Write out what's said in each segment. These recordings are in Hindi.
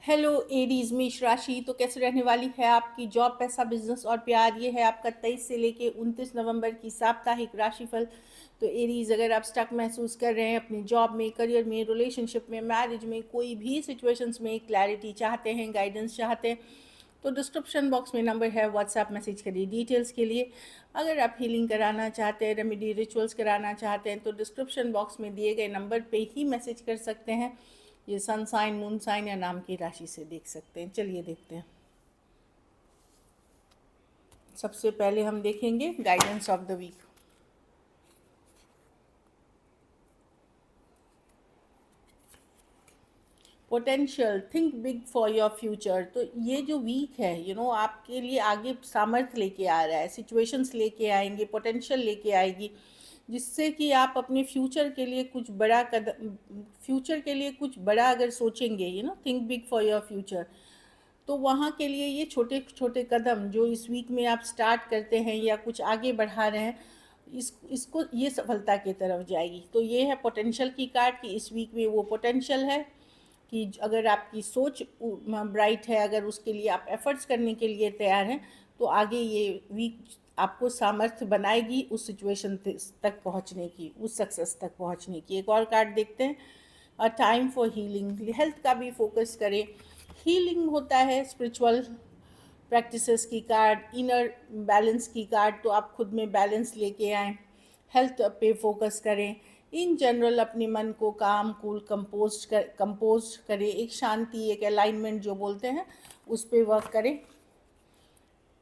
हेलो एरीज मेष राशि। तो कैसे रहने वाली है आपकी जॉब, पैसा, बिजनेस और प्यार। ये है आपका 23 से लेके 29 नवंबर की साप्ताहिक राशिफल। तो एरीज, अगर आप स्टक महसूस कर रहे हैं अपनी जॉब में, करियर में, रिलेशनशिप में, मैरिज में, कोई भी सिचुएशंस में क्लैरिटी चाहते हैं, गाइडेंस चाहते हैं, तो डिस्क्रिप्शन बॉक्स में नंबर है, व्हाट्सएप मैसेज करिए डिटेल्स के लिए। अगर आप हीलिंग कराना चाहते हैं, रेमेडी रिचुअल्स कराना चाहते हैं, तो डिस्क्रिप्शन बॉक्स में दिए गए नंबर पे ही मैसेज कर सकते हैं। ये सन साइन, मून साइन या नाम की राशि से देख सकते हैं। चलिए देखते हैं। सबसे पहले हम देखेंगे guidance of the week. Potential, think big for your future. तो ये जो वीक है आपके लिए आगे सामर्थ्य लेके आ रहा है, सिचुएशंस लेके आएंगे, पोटेंशियल लेके आएगी, जिससे कि आप अपने फ्यूचर के लिए कुछ बड़ा कदम, फ्यूचर के लिए कुछ बड़ा अगर सोचेंगे, think big for your future, तो वहाँ के लिए ये छोटे छोटे कदम जो इस वीक में आप स्टार्ट करते हैं या कुछ आगे बढ़ा रहे हैं, इसको ये सफलता की तरफ जाएगी। तो ये है पोटेंशियल की कार्ड कि इस वीक में वो पोटेंशियल है कि अगर आपकी सोच ब्राइट है, अगर उसके लिए आप एफर्ट्स करने के लिए तैयार हैं, तो आगे ये वीक आपको सामर्थ्य बनाएगी उस सिचुएशन तक पहुंचने की, उस सक्सेस तक पहुंचने की। एक और कार्ड देखते हैं, a time for healing. Health का भी फोकस करें। हीलिंग होता है स्पिरिचुअल प्रैक्टिसेस की कार्ड, इनर बैलेंस की कार्ड, तो आप खुद में बैलेंस लेके आएँ, हेल्थ पे फोकस करें। इन जनरल अपने मन को काम, कूल, कंपोज करें, एक शांति, एक अलाइनमेंट जो बोलते हैं, उस पर वर्क करें,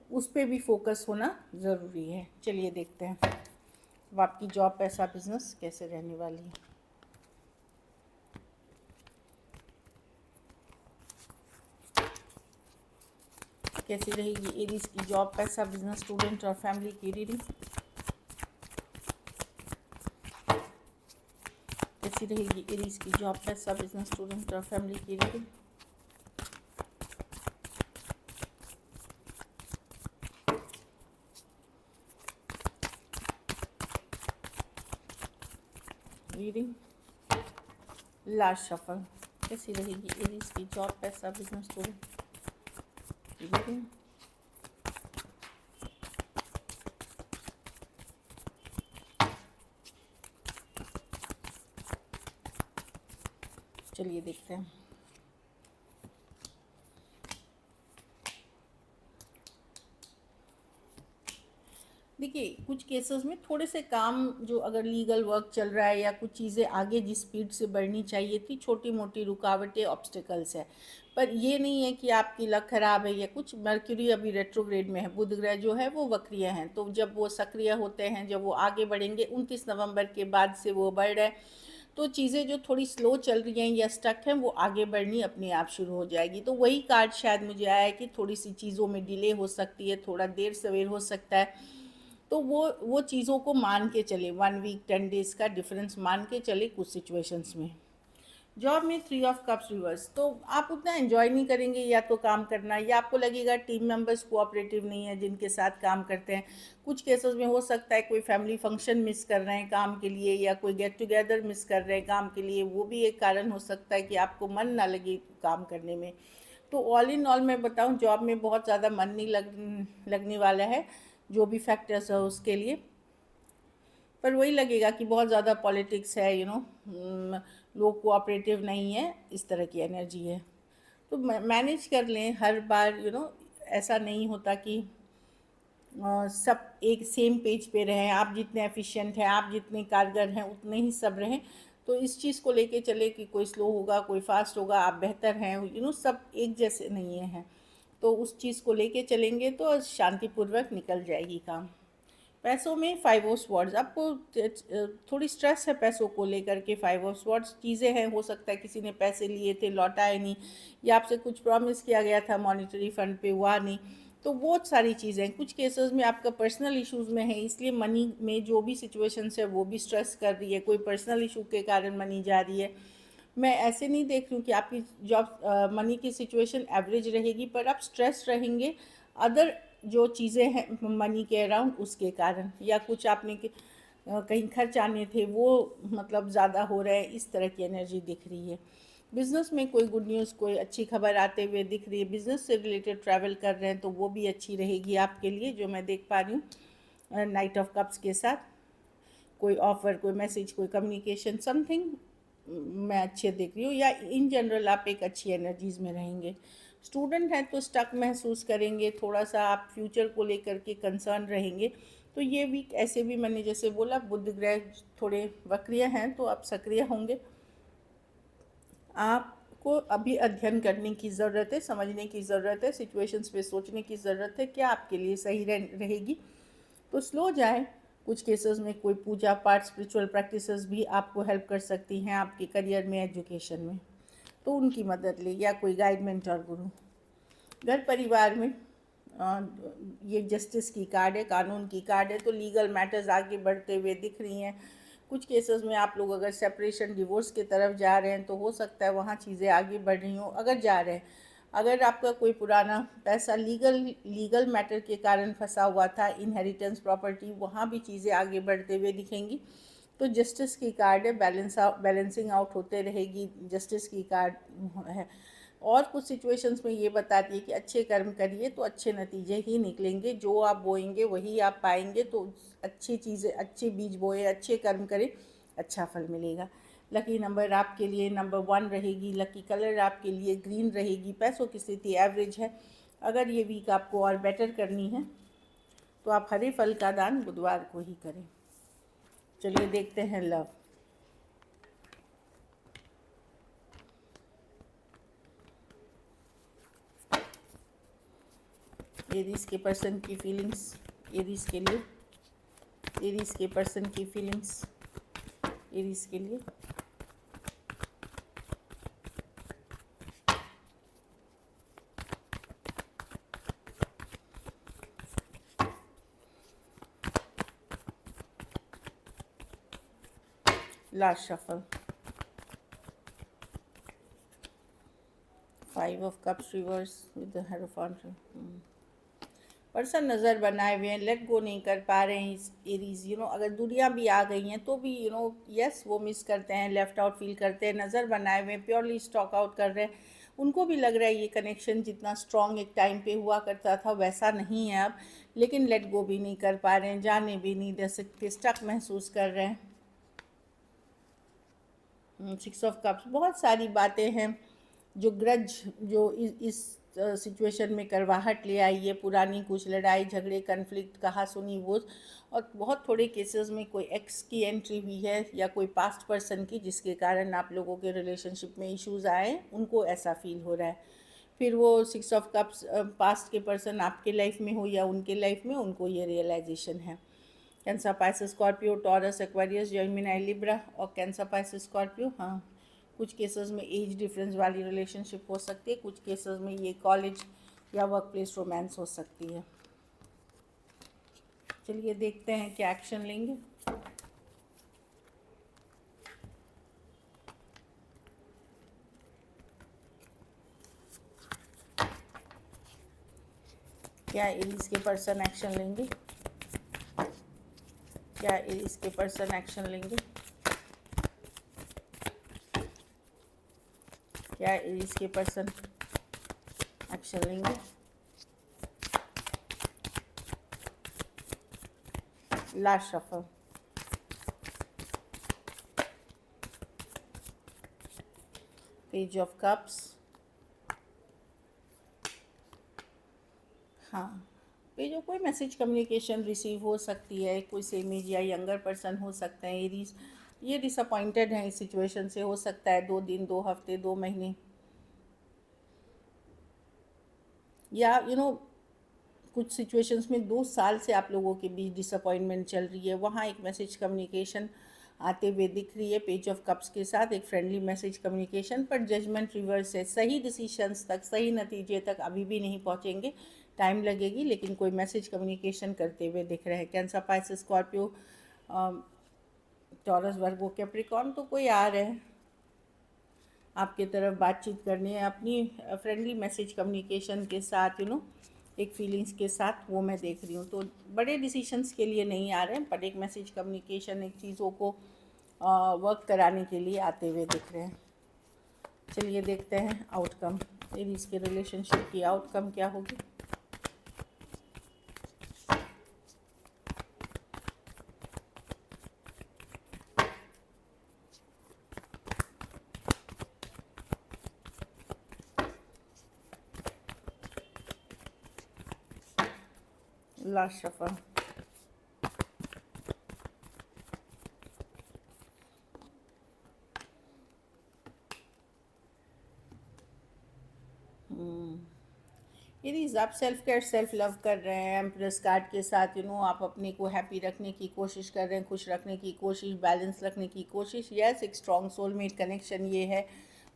उस पर भी फोकस होना ज़रूरी है। चलिए देखते हैं अब आपकी जॉब, पैसा, बिजनेस कैसे रहने वाली है। कैसी रहेगी एरीज की जॉब, पैसा, बिजनेस, स्टूडेंट और फैमिली की रीडिंग। कैसी रहेगी एरीज की जॉब, पैसा, बिजनेस, स्टूडेंट और फैमिली की रीडिंग। Reading last shuffle. कैसी रहेगी एरीज की जॉब, पैसा, बिजनेस, स्टूडेंट की रीडिंग। चलिए देखते हैं। देखिए, कुछ केसेस में थोड़े से काम, जो अगर लीगल वर्क चल रहा है या कुछ चीज़ें आगे जिस स्पीड से बढ़नी चाहिए थी, छोटी मोटी रुकावटें, ऑब्स्टिकल्स है, पर ये नहीं है कि आपकी लक खराब है या कुछ। मर्क्यूरी अभी रेट्रोग्रेड में है, बुध ग्रह जो है वो वक्रीय हैं, तो जब वो सक्रिय होते हैं, जब वो आगे बढ़ेंगे 29 नवंबर के बाद से वो बढ़ रहे हैं, तो चीज़ें जो थोड़ी स्लो चल रही हैं या स्टक हैं, वो आगे बढ़नी अपने आप शुरू हो जाएगी। तो वही कार्ड शायद मुझे आया है कि थोड़ी सी चीज़ों में डिले हो सकती है, थोड़ा देर सवेर हो सकता है, तो वो चीज़ों को मान के चले, 1 वीक 10 डेज़ का डिफरेंस मान के चले कुछ सिचुएशंस में। जॉब में 3 ऑफ कप्स रिवर्स, तो आप उतना एंजॉय नहीं करेंगे या तो काम करना, या आपको लगेगा टीम मेंबर्स कोऑपरेटिव नहीं है जिनके साथ काम करते हैं। कुछ केसेस में हो सकता है कोई फैमिली फंक्शन मिस कर रहे हैं काम के लिए, या कोई गेट टुगेदर मिस कर रहे हैं काम के लिए, वो भी एक कारण हो सकता है कि आपको मन ना लगे काम करने में। तो ऑल इन ऑल मैं बताऊं, जॉब में बहुत ज़्यादा मन नहीं लगने वाला है, जो भी फैक्टर्स है उसके लिए। पर वही लगेगा कि बहुत ज़्यादा पॉलिटिक्स है, लोग कोऑपरेटिव नहीं है, इस तरह की एनर्जी है। तो मैनेज कर लें हर बार, ऐसा नहीं होता कि सब एक सेम पेज पे रहें। आप जितने एफिशिएंट हैं, आप जितने कारगर हैं, उतने ही सब रहें। तो इस चीज़ को लेके चले कि कोई स्लो होगा, कोई फास्ट होगा, आप बेहतर हैं, सब एक जैसे नहीं हैं। तो उस चीज़ को लेके चलेंगे तो शांतिपूर्वक निकल जाएगी काम। पैसों में 5 ऑफ स्वॉर्ड्स, आपको थोड़ी स्ट्रेस है पैसों को लेकर के। 5 ऑफ स्वॉर्ड्स चीज़ें हैं, हो सकता है किसी ने पैसे लिए थे, लौटाए नहीं, या आपसे कुछ प्रॉमिस किया गया था मॉनेटरी फंड पे, हुआ नहीं, तो बहुत सारी चीज़ें। कुछ केसेस में आपका पर्सनल इश्यूज़ में है, इसलिए मनी में जो भी सिचुएशंस है वो भी स्ट्रेस कर रही है, कोई पर्सनल इशू के कारण मनी जा रही है। मैं ऐसे नहीं देख रही हूँ कि आपकी जॉब मनी की सिचुएशन एवरेज रहेगी, पर आप स्ट्रेस रहेंगे अदर जो चीज़ें हैं मनी के अराउंड, उसके कारण, या कुछ आपने कहीं खर्च आने थे वो मतलब ज़्यादा हो रहे हैं, इस तरह की एनर्जी दिख रही है। बिज़नेस में कोई गुड न्यूज़, कोई अच्छी खबर आते हुए दिख रही है, बिज़नेस से रिलेटेड ट्रैवल कर रहे हैं तो वो भी अच्छी रहेगी आपके लिए, जो मैं देख पा रही हूँ नाइट ऑफ कप्स के साथ। कोई ऑफ़र, कोई मैसेज, कोई कम्युनिकेशन, समथिंग मैं अच्छे देख रही हूँ, या इन जनरल आप एक अच्छी एनर्जीज़ में रहेंगे। स्टूडेंट हैं तो स्टक महसूस करेंगे, थोड़ा सा आप फ्यूचर को लेकर के कंसर्न रहेंगे। तो ये वीक ऐसे भी मैंने जैसे बोला, बुध ग्रह थोड़े वक्रीय हैं तो आप सक्रिय होंगे। आपको अभी अध्ययन करने की ज़रूरत है, समझने की ज़रूरत है, सिचुएशंस पे सोचने की ज़रूरत है, क्या आपके लिए सही रहेगी। तो स्लो जाए। कुछ केसेस में कोई पूजा पाठ, स्पिरिचुअल प्रैक्टिसेस भी आपको हेल्प कर सकती हैं आपके करियर में, एजुकेशन में, तो उनकी मदद ले, या कोई गाइड, मेंटर, गुरु। घर परिवार में ये जस्टिस की कार्ड है, कानून की कार्ड है, तो लीगल मैटर्स आगे बढ़ते हुए दिख रही हैं। कुछ केसेस में आप लोग अगर सेपरेशन, डिवोर्स की तरफ जा रहे हैं तो हो सकता है वहाँ चीज़ें आगे बढ़ रही हों, अगर जा रहे हैं। अगर आपका कोई पुराना पैसा लीगल मैटर के कारण फंसा हुआ था, इनहेरिटेंस, प्रॉपर्टी, वहाँ भी चीज़ें आगे बढ़ते हुए दिखेंगी। तो जस्टिस की कार्ड है, बैलेंसिंग आउट होते रहेगी, जस्टिस की कार्ड है। और कुछ सिचुएशंस में ये बताती है कि अच्छे कर्म करिए तो अच्छे नतीजे ही निकलेंगे, जो आप बोएंगे वही आप पाएंगे। तो अच्छी चीज़ें, अच्छे बीज बोए, अच्छे कर्म करें, अच्छा फल मिलेगा। लकी नंबर आपके लिए नंबर 1 रहेगी। लकी कलर आपके लिए ग्रीन रहेगी। पैसों की स्थिति एवरेज है। अगर ये वीक आपको और बेटर करनी है तो आप हरे फल का दान बुधवार को ही करें। चलिए देखते हैं लव। एरीज के पर्सन की फीलिंग्स, एरीज के लिए, एरीज के पर्सन की फीलिंग्स, एरीज के लिए। Last shuffle, 5 of cups reverse with the hierophant. Person नज़र बनाए हुए हैं, लेट गो नहीं कर पा रहे हैं इस एरीज। अगर दूरियां भी आ गई हैं तो भी यस वो मिस करते हैं, लेफ्ट आउट फील करते हैं, नज़र बनाए हुए हैं, प्योरली स्टॉक आउट कर रहे हैं। उनको भी लग रहा है ये कनेक्शन जितना स्ट्रॉन्ग एक टाइम पे हुआ करता था वैसा नहीं है अब, लेकिन लेट गो भी नहीं कर पा रहे हैं, जाने भी नहीं दे सकते, स्टक महसूस कर रहे हैं। 6 ऑफ कप्स, बहुत सारी बातें हैं जो ग्रज, जो इस सिचुएशन में करवाहट ले आई है, पुरानी कुछ लड़ाई झगड़े, कन्फ्लिक्ट, कहा सुनी वो। और बहुत थोड़े केसेस में कोई एक्स की एंट्री हुई है, या कोई पास्ट पर्सन की, जिसके कारण आप लोगों के रिलेशनशिप में इश्यूज़ आए, उनको ऐसा फील हो रहा है। फिर वो 6 ऑफ कप्स, पास्ट के पर्सन आपके लाइफ में हो या उनके लाइफ में, उनको ये रियलाइजेशन है। Cancer, Pisces, Scorpio, taurus, Aquarius, Gemini, Libra और कैंसर, पाइसेस, स्कॉर्पियो। हाँ, कुछ केसेस में एज डिफरेंस वाली रिलेशनशिप हो सकती है, कुछ केसेस में ये कॉलेज या वर्क प्लेस रोमांस हो सकती है। चलिए देखते हैं क्या एक्शन लेंगे। क्या एरीज के पर्सन एक्शन लेंगे? क्या एरीज के पर्सन एक्शन लेंगे? क्या एरीज के पर्सन एक्शन लेंगे? Last shuffle, page of cups. हाँ, पे जो कोई मैसेज कम्युनिकेशन रिसीव हो सकती है, कोई सेमेज या यंगर पर्सन हो सकते हैं एरीज, ये डिसअपॉइंटेड हैं इस सिचुएशन से, हो सकता है 2 दिन, 2 हफ्ते, 2 महीने, या कुछ सिचुएशंस में 2 साल से आप लोगों के बीच डिसअपॉइंटमेंट चल रही है। वहाँ एक मैसेज कम्युनिकेशन आते हुए दिख रही है पेज ऑफ कप्स के साथ, एक फ्रेंडली मैसेज कम्युनिकेशन, पर जजमेंट रिवर्स है। सही डिसीशंस तक, सही नतीजे तक अभी भी नहीं पहुँचेंगे, टाइम लगेगी, लेकिन कोई मैसेज कम्युनिकेशन करते हुए दिख रहे हैं। कैंसर, पाइसेस, स्कॉर्पियो, टॉरस, वर्गो, कैप्रिकॉर्न, तो कोई आ रहे हैं आपके तरफ बातचीत करने, अपनी फ्रेंडली मैसेज कम्युनिकेशन के साथ, एक फीलिंग्स के साथ, वो मैं देख रही हूँ। तो बड़े डिसीशंस के लिए नहीं आ रहे हैं, पर एक मैसेज कम्युनिकेशन, एक चीज़ों को वर्क कराने के लिए आते हुए दिख रहे हैं। चलिए देखते हैं आउटकम, एरीज के रिलेशनशिप की आउटकम क्या होगी। Last shuffle. एरीज, आप सेल्फ केयर सेल्फ लव कर रहे हैं एम्प्रेस कार्ड के साथ। आप अपने को हैप्पी रखने की कोशिश कर रहे हैं, खुश रखने की कोशिश, बैलेंस रखने की कोशिश। यस, एक स्ट्रॉन्ग सोलमेट कनेक्शन ये है।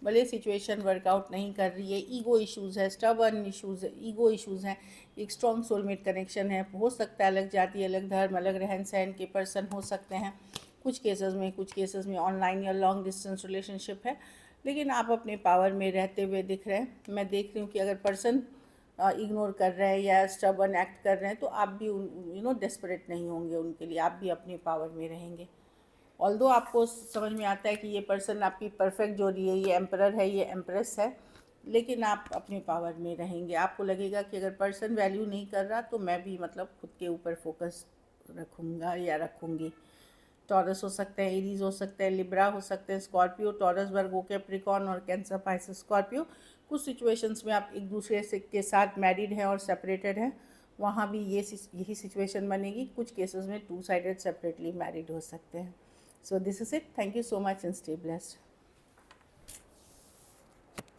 भले सिचुएशन वर्कआउट नहीं कर रही है, ईगो इश्यूज़ है, स्टबर्न इश्यूज़ है, ईगो इश्यूज़ हैं, एक स्ट्रॉन्ग सोलमेट कनेक्शन है। हो सकता है अलग जाति, अलग धर्म, अलग रहन सहन के पर्सन हो सकते हैं कुछ केसेस में ऑनलाइन या लॉन्ग डिस्टेंस रिलेशनशिप है। लेकिन आप अपने पावर में रहते हुए दिख रहे हैं। मैं देख रही हूँ कि अगर पर्सन इग्नोर कर रहे हैं या स्टबर्न एक्ट कर रहे हैं तो आप भी डेस्परेट नहीं होंगे उनके लिए, आप भी अपने पावर में रहेंगे। ऑल्दो आपको समझ में आता है कि ये पर्सन आपकी परफेक्ट जोड़ी है, ये एम्परर है, ये एम्प्रेस है, लेकिन आप अपने पावर में रहेंगे। आपको लगेगा कि अगर पर्सन वैल्यू नहीं कर रहा तो मैं भी खुद के ऊपर फोकस रखूँगा या रखूँगी। टॉरस हो सकते हैं, एरीज हो सकते हैं, लिब्रा हो सकते हैं, स्कॉर्पियो, टॉरस, वर्गो, कैप्रिकॉर्न और कैंसर, पाइसेस, स्कॉर्पियो। कुछ सिचुएशंस में आप एक दूसरे से के साथ मैरिड हैं और सेपरेटेड हैं, वहाँ भी यही सिचुएशन बनेगी। कुछ केसेस में टू साइडेड सेपरेटली मैरिड हो सकते हैं। So this is it. Thank you so much and stay blessed.